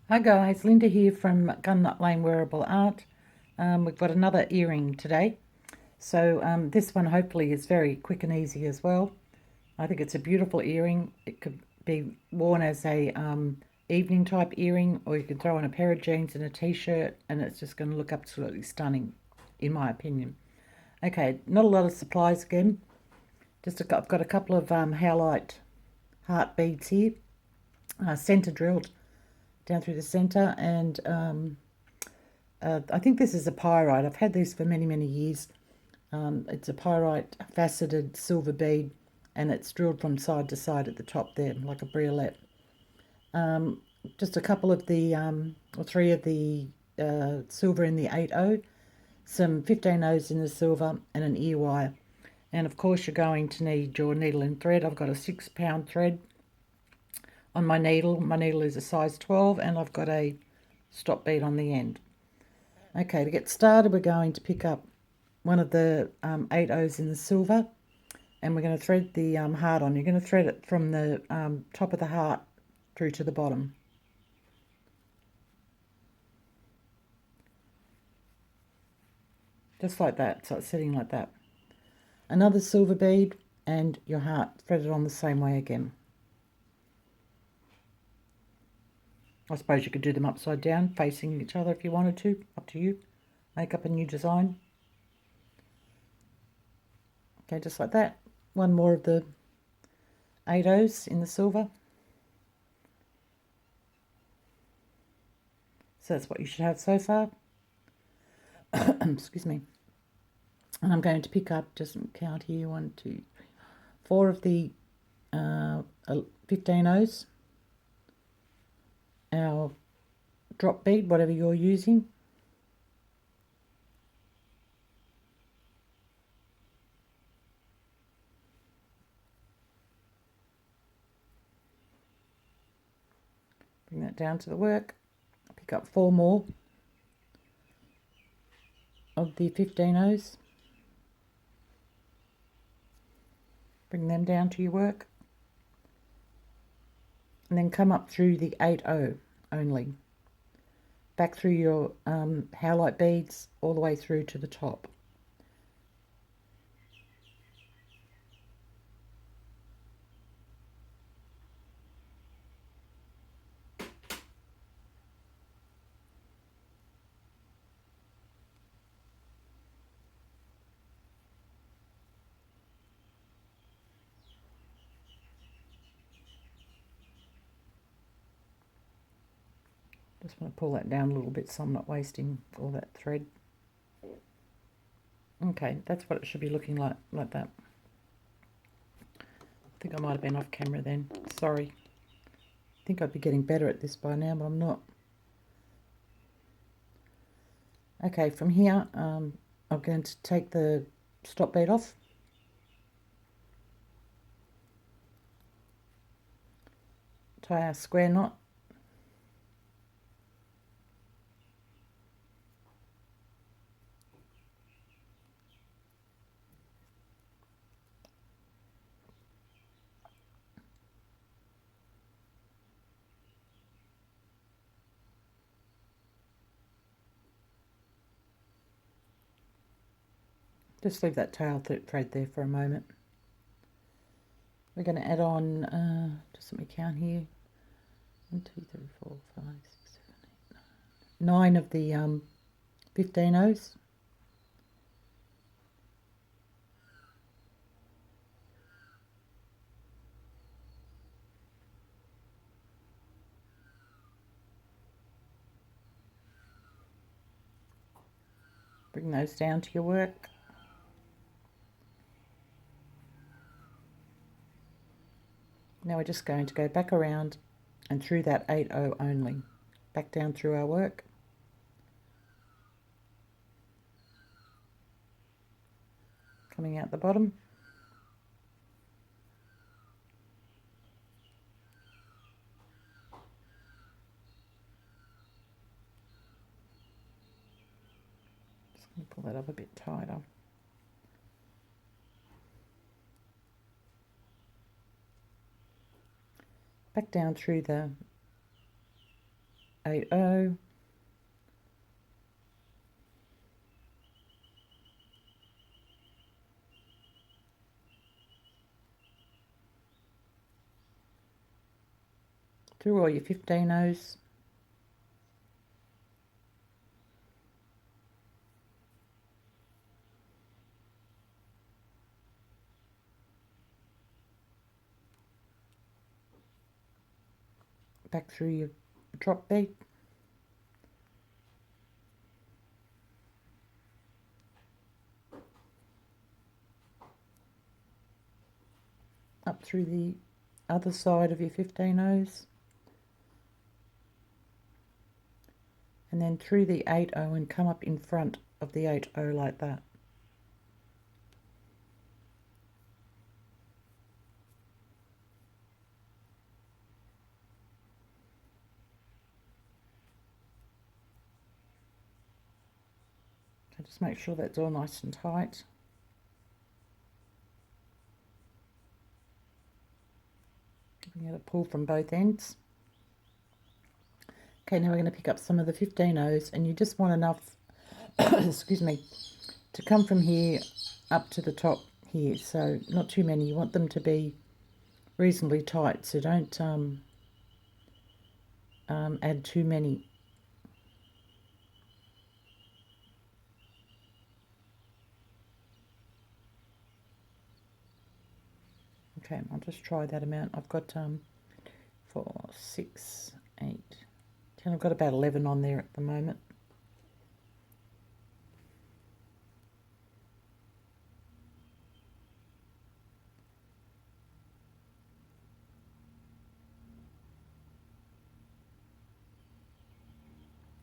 Hi guys, Linda here from Gun Lane Wearable Art. We've got another earring today. So this one hopefully is very quick and easy as well. I think it's a beautiful earring. It could be worn as a evening type earring, or you can throw on a pair of jeans and a t-shirt and it's just going to look absolutely stunning in my opinion. Okay, not a lot of supplies again. I've got a couple of howlite heart beads here, center drilled down through the center, and I think this is a pyrite. I've had these for many years. It's a pyrite faceted silver bead, and it's drilled from side to side at the top there like a briolette. Just a couple of the or three of the silver in the 8/0, some 15/0s in the silver, and an ear wire. And of course you're going to need your needle and thread. I've got a 6-pound thread on my needle. My needle is a size 12 and I've got a stop bead on the end. Okay, to get started we're going to pick up one of the 8/0s in the silver, and we're going to thread the heart on. You're going to thread it from the top of the heart through to the bottom. Just like that, so it's sitting like that. Another silver bead and your heart threaded on the same way again. I suppose you could do them upside down, facing each other if you wanted to, up to you. Make up a new design. Okay, just like that. One more of the 8/0s in the silver. So that's what you should have so far. Excuse me. And I'm going to pick up, just count here, 1, 2, 3, 4 of the 15/0s. Our drop bead, whatever you're using. Bring that down to the work. Pick up 4 more of the 15/0s. Bring them down to your work. And then come up through the 8/0 only. Back through your howlite beads all the way through to the top. Just want to pull that down a little bit so I'm not wasting all that thread. Okay, that's what it should be looking like that. I think I might have been off camera then. Sorry. I think I'd be getting better at this by now, but I'm not. Okay, from here, I'm going to take the stop bead off. Tie our square knot. Just leave that tail thread there for a moment. We're going to add on, just let me count here, 1, 2, 3, 4, 5, 6, 7, 8, 9 of the 15/0s. Bring those down to your work. Now we're just going to go back around and through that 8/0 only. Back down through our work. Coming out the bottom. Just going to pull that up a bit tighter. Back down through the 8/0, through all your 15/0s, back through your drop bead, up through the other side of your 15/0s, and then through the 8/0 and come up in front of the 8/0 like that. So just make sure that's all nice and tight. Giving it a pull from both ends. Okay, now we're going to pick up some of the 15/0s, and you just want enough, excuse me, to come from here up to the top here. So not too many. You want them to be reasonably tight, so don't add too many. Okay, I'll just try that amount. I've got 4, 6, 8, 10. I've got about 11 on there at the moment.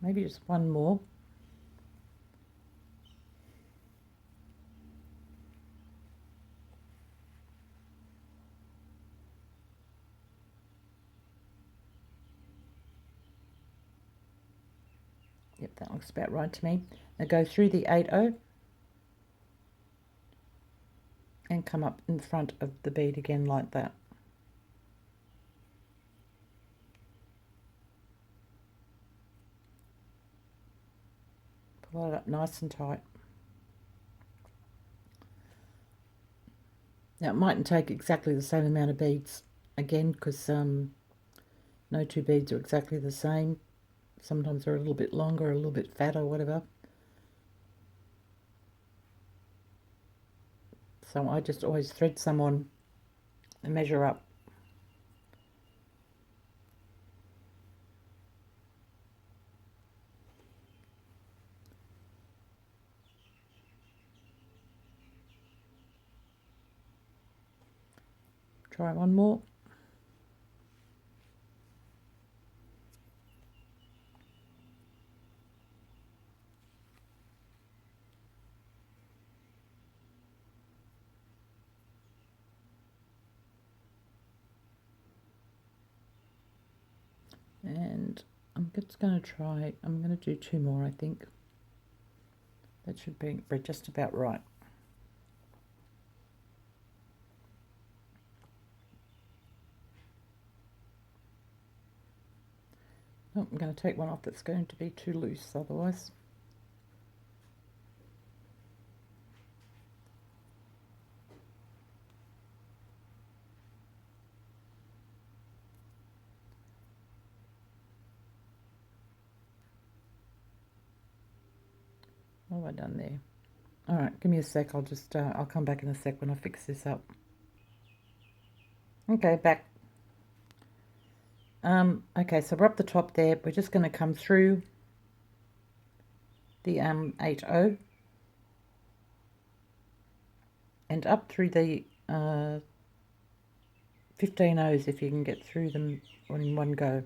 Maybe just one more. Yep, that looks about right to me. Now go through the 8/0 and come up in front of the bead again like that. Pull it up nice and tight. Now it mightn't take exactly the same amount of beads again, because no two beads are exactly the same. Sometimes they're a little bit longer, a little bit fatter, whatever. So I just always thread some on and measure up. Try one more. And I'm just going to try, I'm going to do 2 more, I think. That should be just about right. Oh, I'm going to take one off that's going to be too loose otherwise. What have I done there? All right, give me a sec. I'll come back in a sec when I fix this up. Okay, back. Okay, so we're up the top there. We're just going to come through the 8/0 and up through the 15/0s if you can get through them in one go.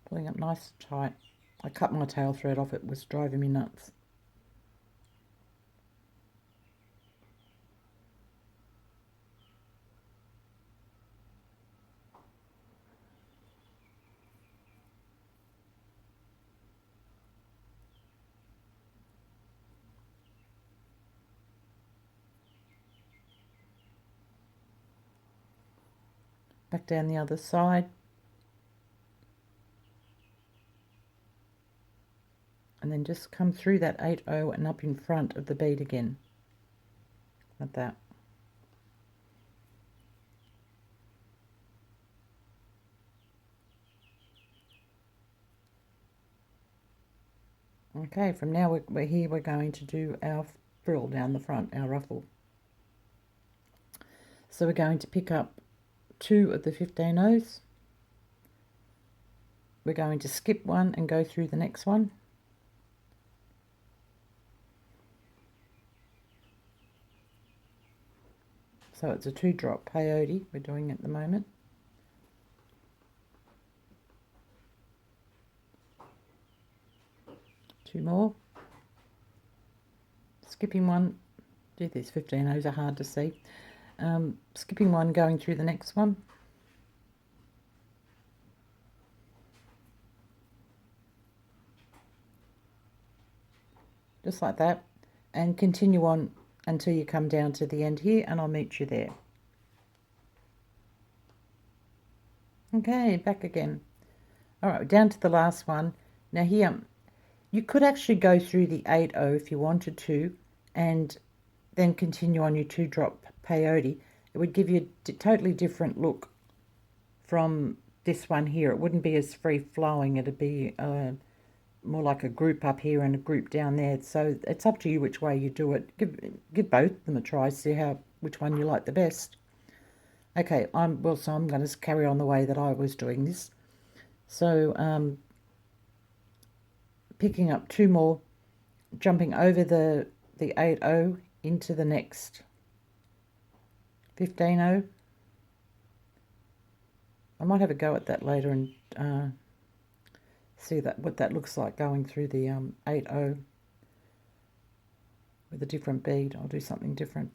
Pulling up nice and tight. I cut my tail thread off. It was driving me nuts. back down the other side, and then just come through that 8/0 and up in front of the bead again, like that. Okay, from now we're here, we're going to do our frill down the front, our ruffle. So we're going to pick up 2 of the 15/0s. We're going to skip one and go through the next one. So it's a 2-drop peyote we're doing at the moment. Two more. Skipping one. Gee, these 15/0s are hard to see. Skipping one, going through the next one. Just like that. And continue on until you come down to the end here, and I'll meet you there. Okay, back again. All right, down to the last one. Now here, you could actually go through the 8/0 if you wanted to, and then continue on your 2-drop peyote. It would give you a totally different look from this one here. It wouldn't be as free-flowing. It'd be more like a group up here and a group down there. So it's up to you which way you do it. Give both of them a try, see which one you like the best. Okay, so I'm going to carry on the way that I was doing this. So picking up 2 more, jumping over the 8/0 into the next 15/0. I might have a go at that later and see what that looks like going through the 8/0 with a different bead. I'll do something different.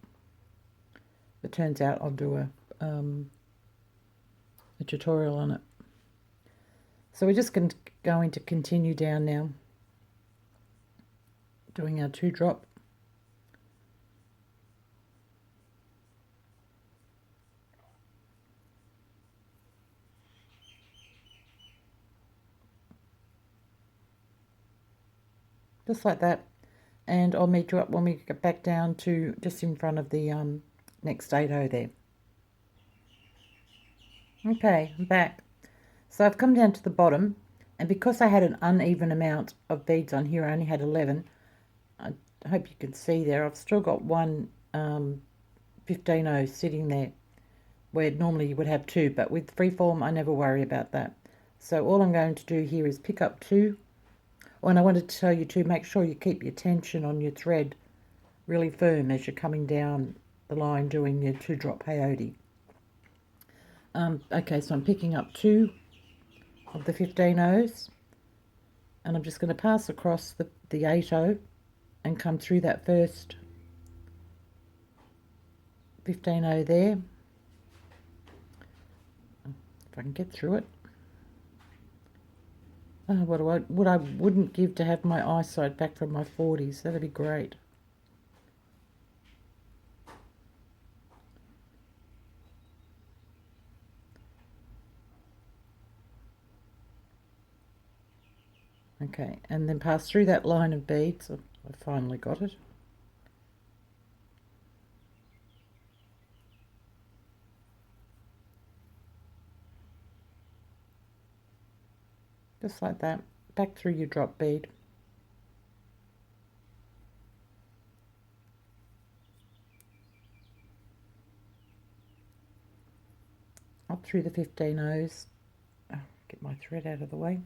It turns out I'll do a tutorial on it. So we're just going to continue down now, doing our 2-drop. Just like that, and I'll meet you up when we get back down to just in front of the next 8/0 there. Okay, I'm back. So I've come down to the bottom, and because I had an uneven amount of beads on here, I only had 11. I hope you can see there, I've still got one 15/0 sitting there, where normally you would have 2, but with freeform I never worry about that. So all I'm going to do here is pick up 2. Oh, and I wanted to tell you to make sure you keep your tension on your thread really firm as you're coming down the line doing your 2-drop peyote. Okay, so I'm picking up 2 of the 15/0s, and I'm just going to pass across the 8/0 and come through that first 15/0 there. If I can get through it. Oh, what I wouldn't give to have my eyesight back from my 40s. That'd be great. Okay, and then pass through that line of beads. I finally got it. Just like that. Back through your drop bead. Up through the 15/0s. Oh, get my thread out of the way.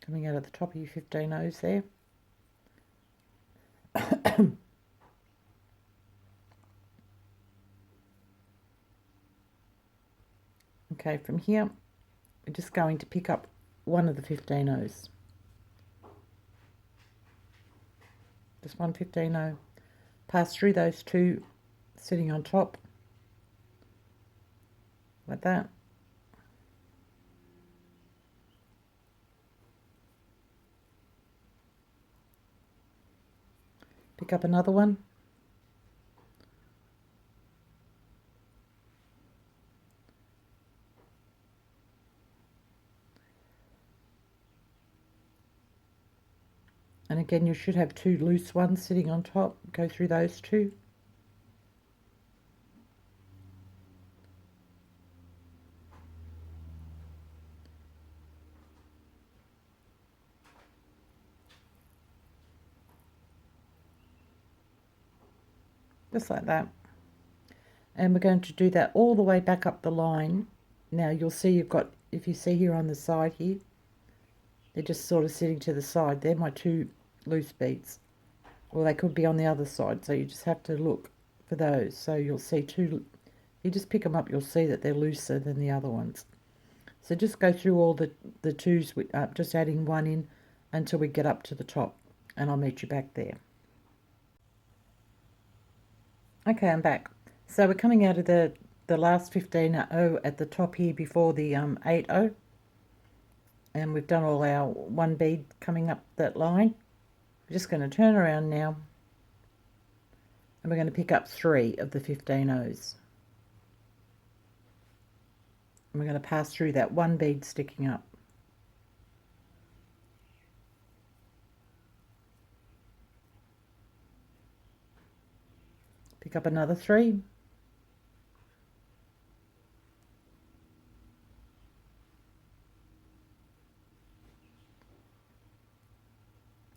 Coming out of the top of your 15/0s there. Okay, from here, we're just going to pick up one of the 15/0s. Just one 15/0. Pass through those 2 sitting on top, like that. Pick up another one. And again, you should have two loose ones sitting on top. Go through those two. Just like that. And we're going to do that all the way back up the line. Now you'll see you've got, if you see here on the side here, they're just sort of sitting to the side. They're my two loose beads. Or they could be on the other side, so you just have to look for those. So you'll see two, you just pick them up, you'll see that they're looser than the other ones. So just go through all the twos, just adding one in until we get up to the top, and I'll meet you back there. Okay, I'm back. So we're coming out of the last 15-0 at the top here before the 8-0. And we've done all our one bead coming up that line. We're just going to turn around now. And we're going to pick up 3 of the 15-0s. And we're going to pass through that one bead sticking up. Pick up another 3.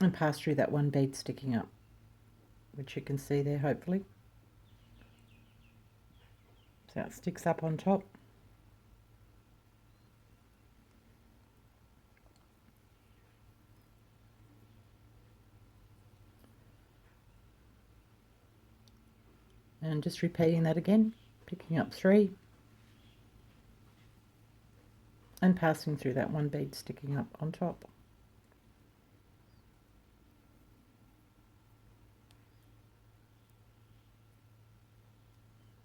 And pass through that one bead sticking up, which you can see there hopefully. So it sticks up on top. And just repeating that again, picking up 3 and passing through that one bead sticking up on top.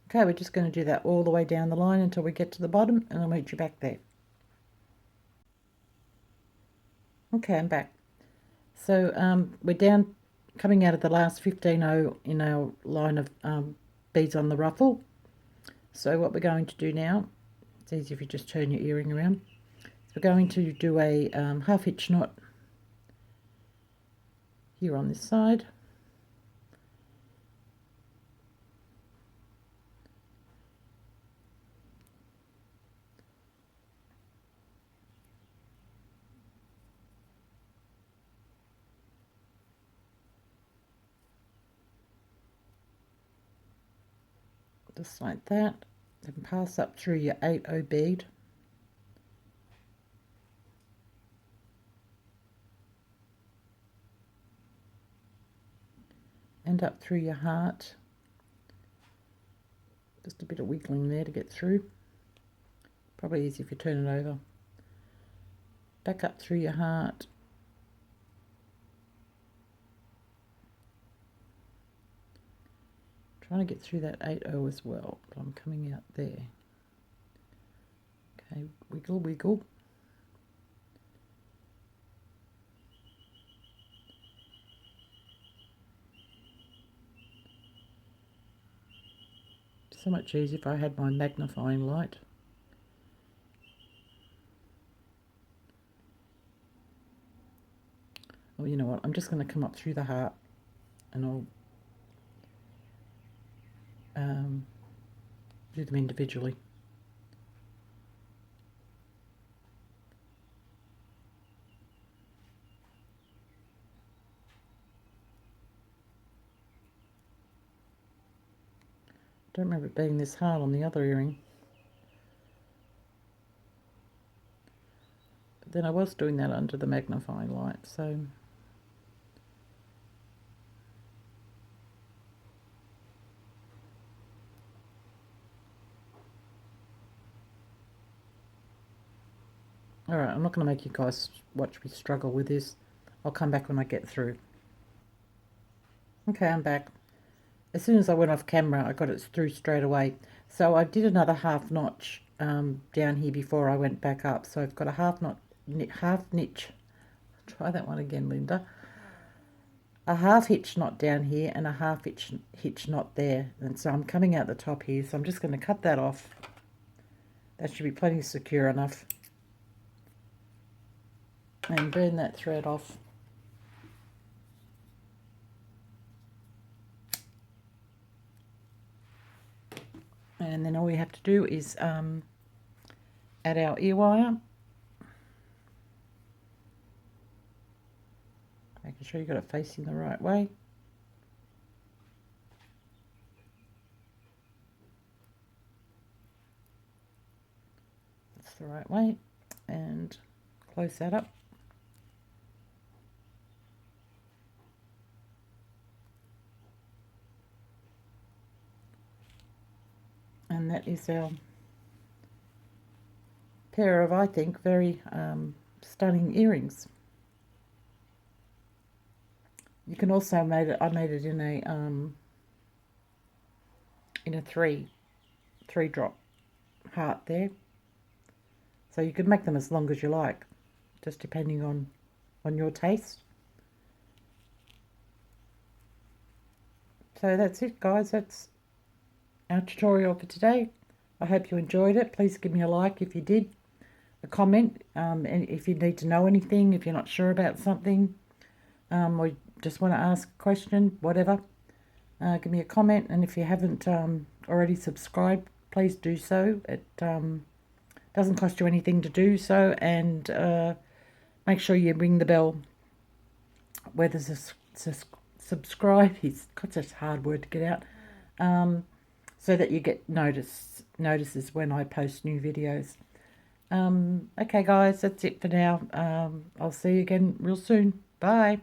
Okay, we're just going to do that all the way down the line until we get to the bottom, and I'll meet you back there. Okay, I'm back. So we're down, coming out of the last 15-0 in our line of beads on the ruffle. So what we're going to do now, it's easy if you just turn your earring around. We're going to do a half hitch knot here on this side. Just like that. Then pass up through your 8-0 bead. And up through your heart. Just a bit of wiggling there to get through. Probably easy if you turn it over. Back up through your heart. Trying to get through that 8-0 as well, but I'm coming out there. Okay, wiggle, wiggle. So much easier if I had my magnifying light. Oh, you know what? I'm just going to come up through the heart, and I'll do them individually. Don't remember it being this hard on the other earring. But then I was doing that under the magnifying light, so... Alright, I'm not going to make you guys watch me struggle with this. I'll come back when I get through. Okay, I'm back. As soon as I went off camera, I got it through straight away. So I did another half notch down here before I went back up. So I've got a half niche. Try that one again, Linda. a half hitch knot down here and a half hitch knot there, and so I'm coming out the top here, so I'm just going to cut that off. That should be plenty secure enough, and burn that thread off. And then all we have to do is add our ear wire. Making sure you got it facing the right way. That's the right way. And close that up. And that is our pair of, I think, very stunning earrings. You can also I made it in a three drop heart there. So you can make them as long as you like, just depending on your taste. So that's it, guys. That's our tutorial for today. I hope you enjoyed it. Please give me a like if you did, a comment, and if you need to know anything, if you're not sure about something, or just want to ask a question, whatever, give me a comment. And if you haven't already subscribed, please do so. It doesn't cost you anything to do so, and make sure you ring the bell where there's a subscribe. It's got such a hard word to get out, so that you get notices when I post new videos. Okay guys, that's it for now. I'll see you again real soon. Bye.